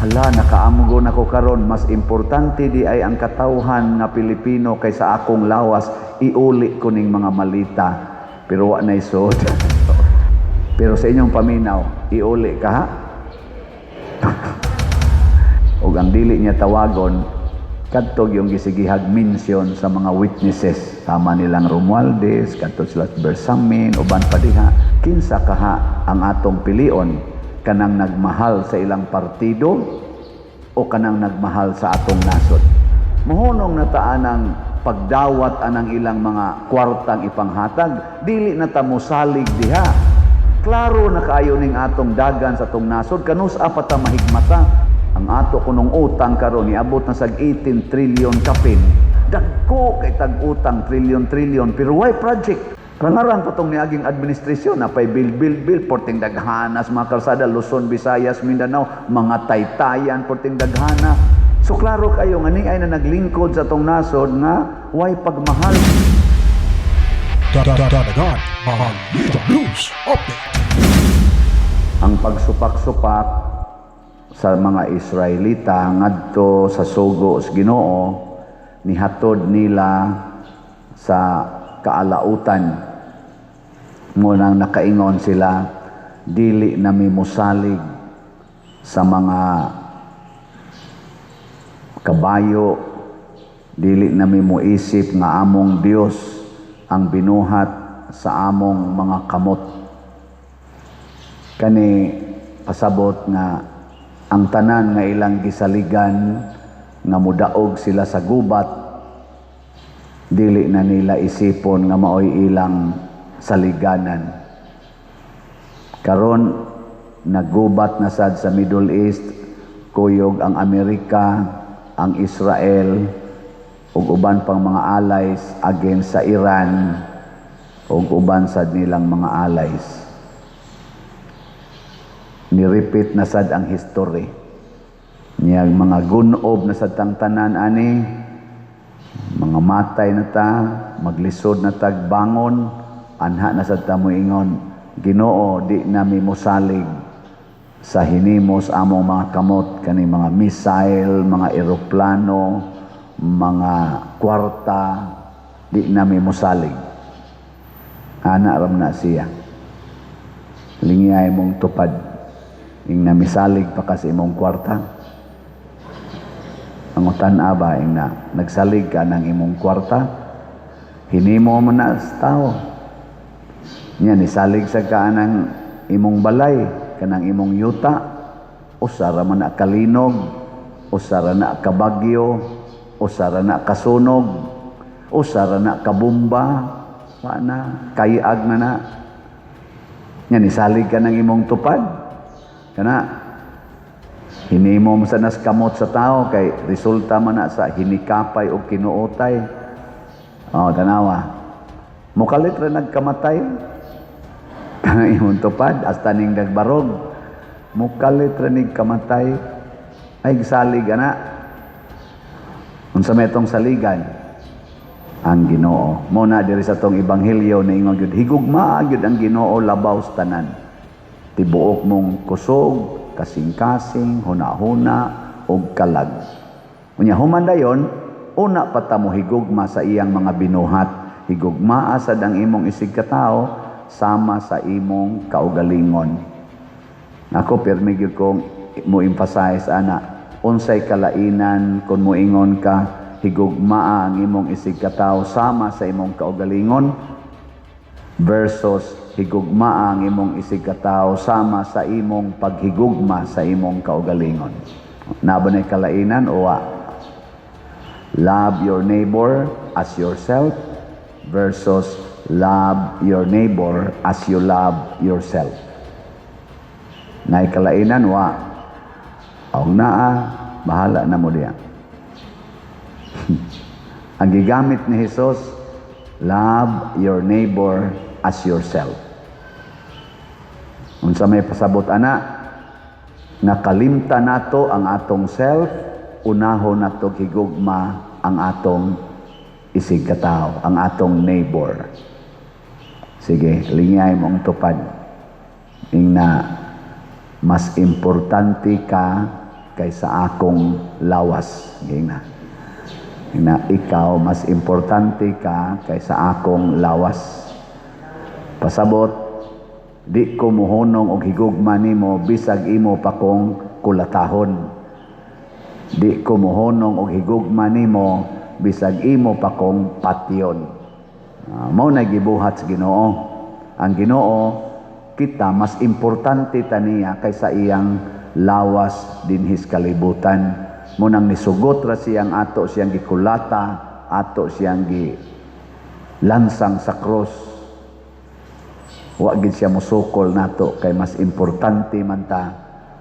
Hala, nakaamgo na ko karon, mas importante di ay ang katawhan nga Pilipino kaysa akong lawas, iuli ko ning mga malita. Pero wa na isod. Pero sa inyong paminaw, iuli ka ha? O ang dili niya tawagon, kadtog yung gisigihag mention sa mga witnesses. Tama nilang Romualdez, kadtog sila Bersamin, uban pa diha. Kinsa kaha ang atong pilion? Kanang nagmahal sa ilang partido o kanang nagmahal sa atong nasod? Mahunong na taanang pagdawat anang ilang mga kwartang ipanghatag, dili na ta mosalig diha. Klaro na kaayo ning atong dagan sa atong nasod, kanus apat ta mahigmata. Ang ato kunong utang karon niabot na sag 18 trillion kapin. Dagko kay tag-utang trillion pero why project? Rangaran pa itong niaging administrasyon na pa'y bill, porting daghanas, mga kalsada, Luzon, Visayas, Mindanao, mga taytayan, porting daghana. So klaro kayo, nga ni ay na naglingkod sa itong nasod nga, way pagmahal. Dadagan, Mahal Dito News Update. Ang pagsupak-supak sa mga Israelita ngadto sa sugo sa Ginoo, nihatod nila sa kaalautan. Munang nakaingon sila, dili nami mosalig sa mga kabayo, dili nami moisip nga among Dios ang binuhat sa among mga kamot. Kani pasabot nga ang tanan nga ilang gisaligan nga mudaog sila sa gubat, dili na nila isipon nga maoy ilang saliganan. Karon naggubat na sad sa Middle East, kuyog ang Amerika, ang Israel ug uban pang mga allies against sa Iran ug uban sad nilang mga allies. Ni-repeat na sad ang history. Niyang mga gunob na sad tang tanan ani, mga matay na ta, maglisod na tagbangon, anha na sad ta moingon, Ginoo, di nami mosalig sa hinimos among mga kamot, kani mga missile, mga eroplano, mga kwarta, di nami mosalig. Ana ram na siya. Lingiyay mong tupad, ing namisalig pa kasi imong kwarta. Ang utan ba, ing na nagsalig ka ng imong kwarta, hinimo man na sa tao. Yan, isalig sa kanang imong balay, kanang imong yuta, usara man na kalinog, usara na kabagyo, usara na kasunog, usara na kabumba, na kayag na. Yan, isalig ka ng imong tupad. Kana, hinimo mo sa naskamot sa tao, kay resulta man na sa hinikapay o kinuotay. O, tanawa, mukalit rin nagkamatay, kanang imong tupad, hasta ning nagbarog, mukalit ranig kamatay, ay salig ana. Unsa may itong saligan? Ang Ginoo. Muna diri sa tong ebanghelyo na ingon gyud, higugma gyud ang Ginoo labaw sa tanan. Tibuok mong kusog, kasing-kasing, huna-huna, ug kalag. Unya human dayon, una pa ta mo higugma sa iyang mga binuhat. Higugma sad ang imong isig ka tawo sama sa imong kaugalingon. Ako pirmi gyud kong mo emphasize ana, unsay kalainan kun moingon ka higugmaa ang imong isig katawo sama sa imong kaugalingon versus higugmaa ang imong isig katawo sama sa imong paghigugma sa imong kaugalingon. Naba nay kalainan o wa? Love your neighbor as yourself versus love your neighbor as you love yourself. Nay kalainan wa? Aung naa, bahala na mo diya. Ang gigamit ni Jesus, love your neighbor as yourself. Unsa may pasabot ana, nakalimta nato ang atong self, unahon nato higugma ang atong isig katao, ang atong neighbor. Sige, lingay mong tupad. Ing na mas importante ka kaysa akong lawas. Na ikaw mas importante ka kaysa akong lawas. Pasabot, di ko muhunong og higugma nimo bisag imo pa kong kulatahon. Di ko muhunong og higugma nimo bisag imo pa kong patyon. Mao na gibuhat sa Ginoo. Ang Ginoo, kita mas importante taniya kaysa iyang lawas dinhis kalibutan. Munang nisugot ra siyang ato siyang gikulata, ato siyang lansang sa cross. Wa gid siya musukol nato kay mas importante man ta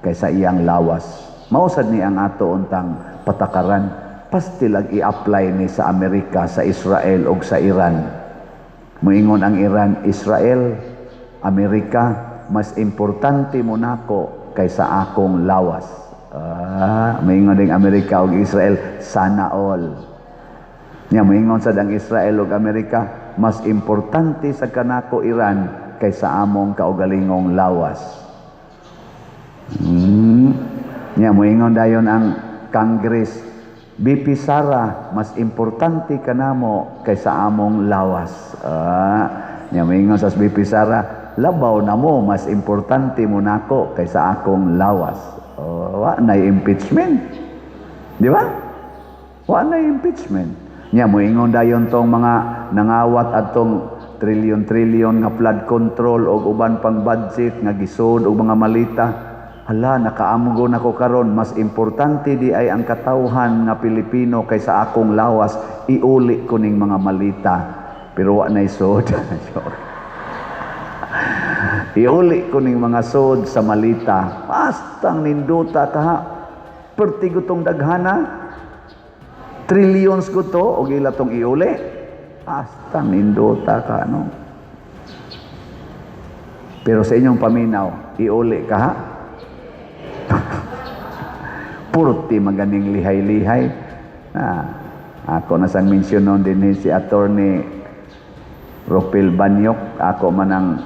kaysa iyang lawas. Mausad ni ang ato untang patakaran, pastilag i-apply ni sa Amerika, sa Israel o sa Iran. Moingon ang Iran, Israel, Amerika, mas importante mo nako kaysa akong lawas. Moingon ding Amerika o Israel, sana all. Moingon sad ang Israel o Amerika, mas importante sa kanako Iran kaysa among kaugalingong lawas. Moingon dayon ang Congress, BP Sara, mas importante kanamo kaysa among lawas. Moingon sa BP Sara, labaw na mo, mas importante mo nako kaysa akong lawas. Wa na impeachment. Di ba? Wa na impeachment. Moingon dayon tong mga nangawat atong trilyon-trilyon nga flood control o uban pang budget nga gisud og mga malita. Hala, nakaamgo na ko karon, mas importante di ay ang katawhan nga Pilipino kaysa akong lawas. Iuli ko ning mga malita. Pero wa na isod. Iuli ko ning mga sod sa malita. Pastang ninduta ka ha. Pertigo tong daghana. Trillions ko to. O gila tong iuli. Pastang ninduta ka, no? Pero sa inyong paminaw, iuli ka ha. Purti maganing lihay-lihay. Ako nasang mensyonon din si Attorney Ropel Banyok. Ako manang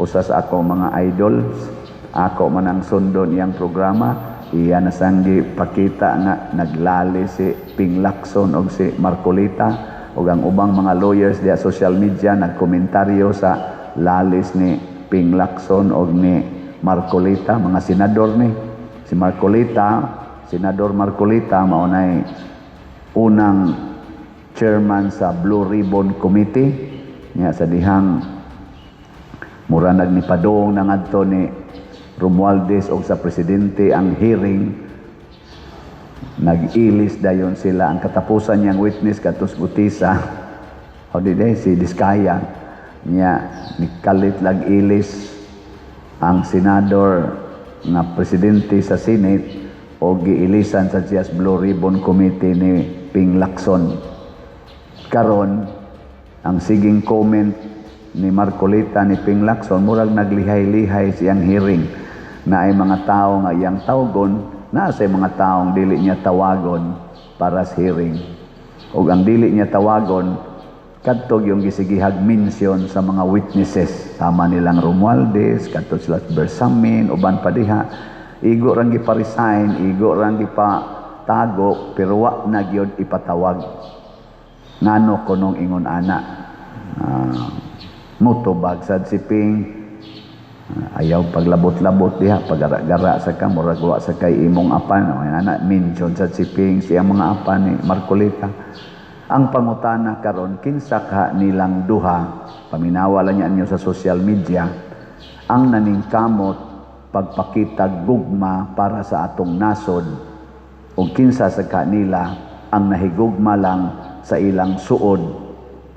usas ako mga idols. Ako manang sundon iyang programa. Iya nasanggi pakita nga naglali si Ping Lacson o si Marcolita o ang ubang mga lawyers diya social media nagkomentaryo sa lalis ni Ping Lacson o ni Marcolita, mga senador ni. Si Marcolita, Senador Marcolita, maunay unang chairman sa Blue Ribbon Committee. Sa dihang mura nagnipadong na ngadto ni Romualdez o sa presidente ang hearing, nag-ilis dayon sila. Ang katapusan niyang witness katus Butisa o si Diskaya niya nikalit lag-ilis ang senador nga presidente sa Senate o giilisan sa Just Blue Ribbon Committee ni Ping Lacson. Karon ang siging comment ni Marcolita ni Ping Lacson, murag naglihay-lihay siyang hearing na ay mga tao nga iyang tawgon, na sa mga taong dili niya tawagon para sa hearing. O ang dili niya tawagon, kadtog yung gisigihag mention sa mga witnesses. Tama nilang Romualdez, kadtog sila Bersamin, uban pa diha. Igo rang gipa-resign, igo rang gipa-tago, pero wa na gyud ipatawag. Ngano ko nung ingon ana. Mutubag sad si Ping. Ayaw paglabot-labot diha, pagara-gara sa ka, murag wa sa kay imong apan. Ana, mention sad si Ping, siyang mga apan ni Marcolita. Ang pangutana karon, kinsa ka nilang duha, paminawala niya niyo sa social media, ang naningkamot pagpakita gugma para sa atong nasod, o kinsa sa kanila ang nahigugma lang sa ilang suod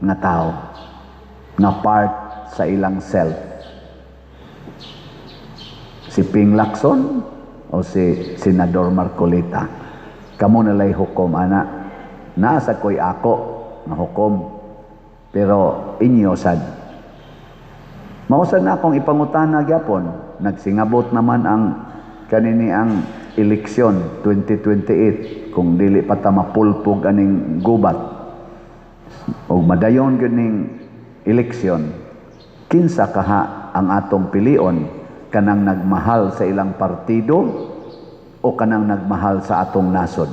nga tao, nga part sa ilang self. Si Ping Lacson o si Senador Marcolita? Kamo nalay hukom, ana. Nasa ko'y ako na hukom, pero inyo sad. Mausad na akong ipangutana gyapon. Nagsingabot naman ang kanini ang eleksyon 2028 kung dili pa ta mapulpog aning gubat o madayon ganing eleksyon. Kinsa kaha ang atong pilion, kanang nagmahal sa ilang partido o kanang nagmahal sa atong nasod?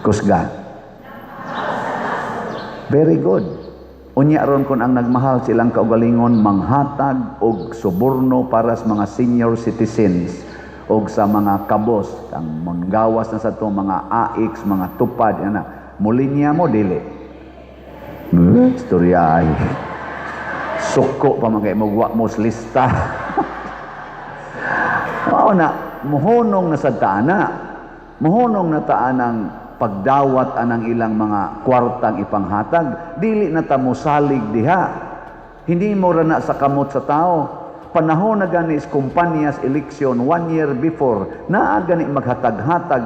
Kusga. Very good. Unya ron kung ang nagmahal silang kaugalingon manghatag og suborno para sa mga senior citizens og sa mga kabos kang manggawas na sa to mga AX, mga tupad ana. Mulinya mo dili. Istorya ay suko pa man kay magwa mo sa lista. Mao na muhunong na sa taana. Muhunong na taanang pagdawat anang ilang mga kwartang ipanghatag, dili na ta mosalig diha. Hindi mo ra na sa kamot sa tao. Panahon na gani is kumpanyas eleksyon 1 year before, naa gani maghatag-hatag,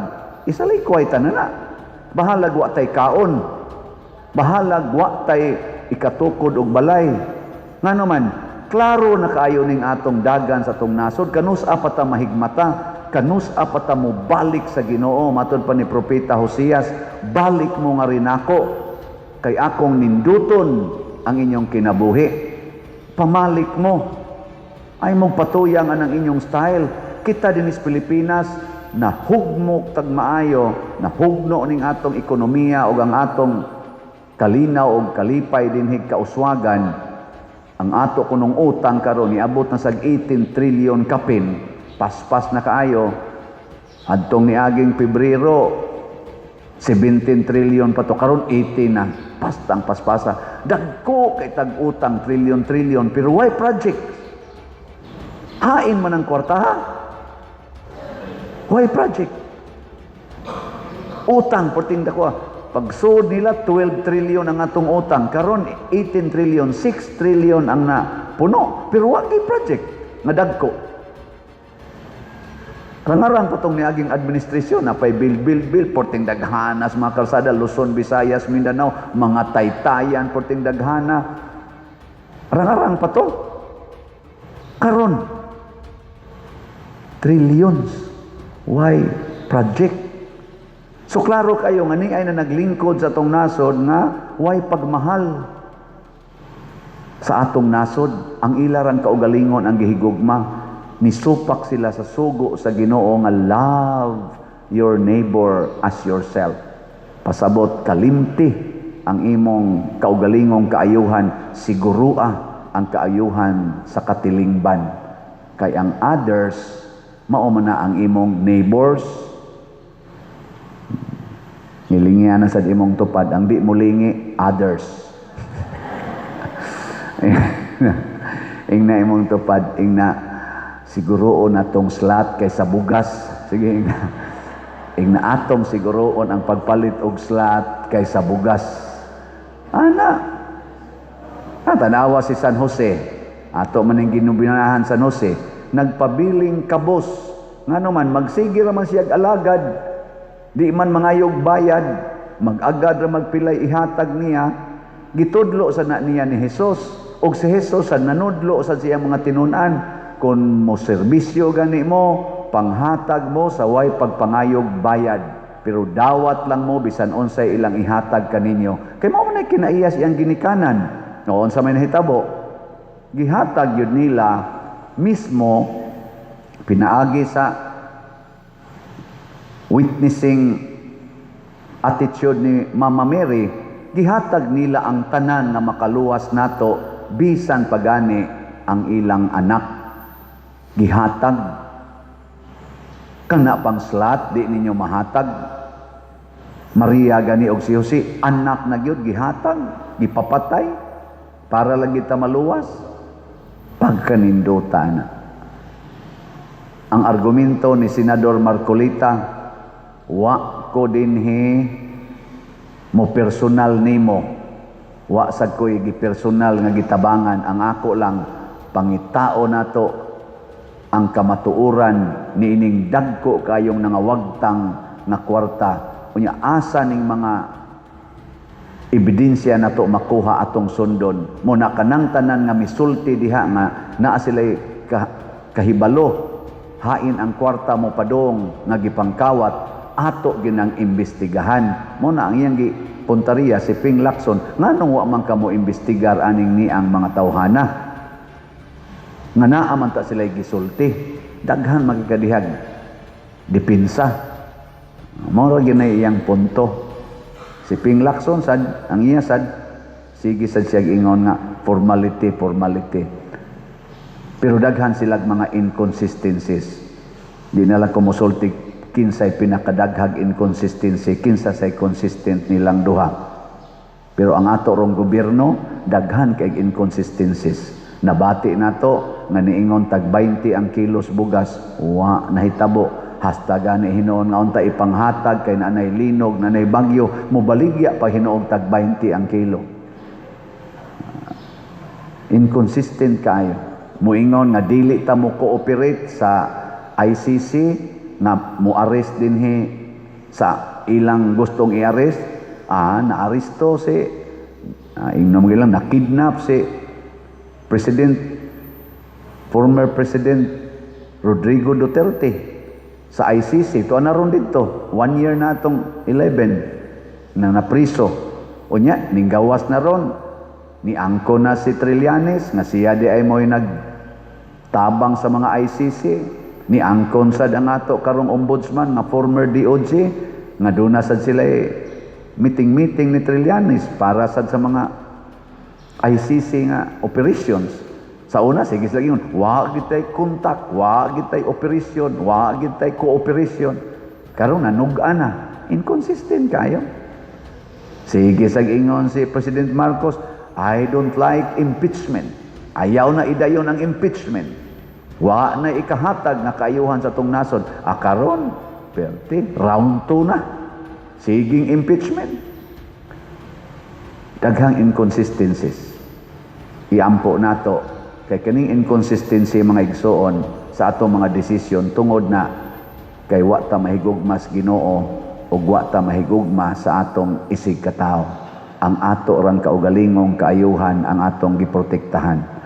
isalikway ta na. Bahalag wa tay kaon. Bahalag wa tay ikatukod og balay. Ngano man, klaro na kaayo ning atong dagan sa atong nasod, kanus pa ta mahigmata, kanus pa ta mo balik sa Ginoo. Matod pa ni Propeta Hoseas, balik mo nga rin ako, kay akong ninduton ang inyong kinabuhi. Pamalik mo, ay magpatuyang anang inyong style. Kita din is Pilipinas, nahugmok tag maayo, nahugno ning atong ekonomiya o ang atong kalinaw o kalipay dinhig kauswagan. Ang ato kunong utang karon niabot na sag 18 trillion kapin, paspas na kaayo. Adtong niaging Pebrero 17 trillion pa to, karon 18 na. Pastang paspasa. Dagko kay tag utang trillion pero why project? Hain man ang kwarta ha? Why project? Utang porting dako. Pagsud nila 12 trillion ang atong utang, karon 18 trillion, 6 trillion ang napuno. Pero wa kay project nga dagko. Rangarang patong niaging administrasyon na pay bill porting daghanas mga kalsada Luzon, Visayas, Mindanao, mga taytayan porting daghana. Rangarang pa to. Karon trillions. Why project? So klaro kayo nga ni ay na naglingkod sa atong nasod nga why pagmahal sa atong nasod. Ang ilaran kaugalingon ang gihigugma, nisupak sila sa sugo sa Ginoo nga love your neighbor as yourself. Pasabot kalimti ang imong kaugalingong kaayuhan, sigurua ang kaayuhan sa katilingban. Kay ang others mao man na ang imong neighbors. Nilingyan na sa imong tupad, ang di mulingi, others. Ing na imong tupad, ing na siguroon atong slat kaysa bugas. Sige, ing na atong siguroon ang pagpalit og slat kaysa bugas. Ana, tanawa si San Jose, ato man ang ginubinahan San Jose, nagpabiling kabos. Nga naman, magsige raman siyag alagad, di man mangayog bayad, mag-agad ra magpilay ihatag niya, gitudlo sa na niya ni Hesus, og si Hesus sa nanudlo sa siya mga tinunan, kung mo serbisyo gani mo, panghatag mo sa way pagpangayog bayad, pero dawat lang mo bisan unsay ilang ihatag kaninyo. Kay mao man kinaiyas iyang ginikanan. Noon sa may nahitabo, gihatag yun nila mismo pinaagi sa witnessing attitude ni Mama Mary, gihatag nila ang tanan nga makaluwas nato bisan pagani ang ilang anak. Gihatag. Kana pang slat di ninyo mahatag. Maria gani og si Jose, anak na gyud gihatag, gipapatay para lagi ta maluwas. Pagkaninduta na. Ang argumento ni Senador Marcolita, wa ko dinhi mo personal nimo, wa sad ko'y gipersonal nga gitabangan, ang ako lang pangitao nato ang kamatuoran niining dagko kayong nangawagtang nga kwarta. Unya asa ning mga ebidensya nato makuha atong sundon. Muna kanang tanan nga misulti diha nga naa sila'y kahibalo, hain ang kwarta mo padong nga gipangkawat, ato ginang imbestigahan. Muna ang iyang punteriya si Ping Lacson, nganong wa man kamo imbestigar aning ni ang mga tawhana nga naa man ta sila gisulti, daghan magikadihag. dipinsa. Mao ra ginay iyang punto. Si Ping Lacson sad ang iya sad sige sad siya ingon nga formality. Pero daghan silang mga inconsistencies. Di na lang kumusulti kinsay pinakadaghag inconsistency, kinsa say consistent nilang duha. Pero ang ato rong gobyerno, daghan kay inconsistencies. Nabati nato nga niingon tag 20 ang kilos bugas, wa nahitabo. Hasta gani hinoon nga unta ipanghatag kay nanay linog, nanay bagyo, mobaligya pa hinoong tag 20 ang kilo. Inconsistent kayo. Muingon nga dili ta mo cooperate sa ICC na mo-arrest dinhi sa ilang gustong i-arrest. Na-aresto si ingnom gilang na-kidnap si former President Rodrigo Duterte sa ICC. Ito na ron dito. 1 year na itong 11 na napriso. O niya, ninggawas na ron. Niangko na si Trillanes, nga siya di ay mo'y nagtabang sa mga ICC. Niangkon sad ang ato karong ombudsman, nga former DOJ, nga doon na sad sila meeting ni Trillanes para sad sa mga ICC nga operations. Sa una, sige sila yun, wag gitay contact, wag gitay operasyon, wag gitay cooperation. Karon nanuga na. Inconsistent kayo. Sige sa ingon si President Marcos, I don't like impeachment. Ayaw na idayon ang impeachment. Wa na ikahatag na kaayuhan sa tong nasod. Karon, perti, round 2 na. Siging impeachment. Daghang inconsistencies. Iampo nato kay kaning inconsistency mga igsoon sa atong mga desisyon tungod na kay wa ta mahigugma sa Ginoo ug wa ta mahigugma sa atong isig katao. Ang ato rang kaugalingong kaayuhan ang atong giprotektahan.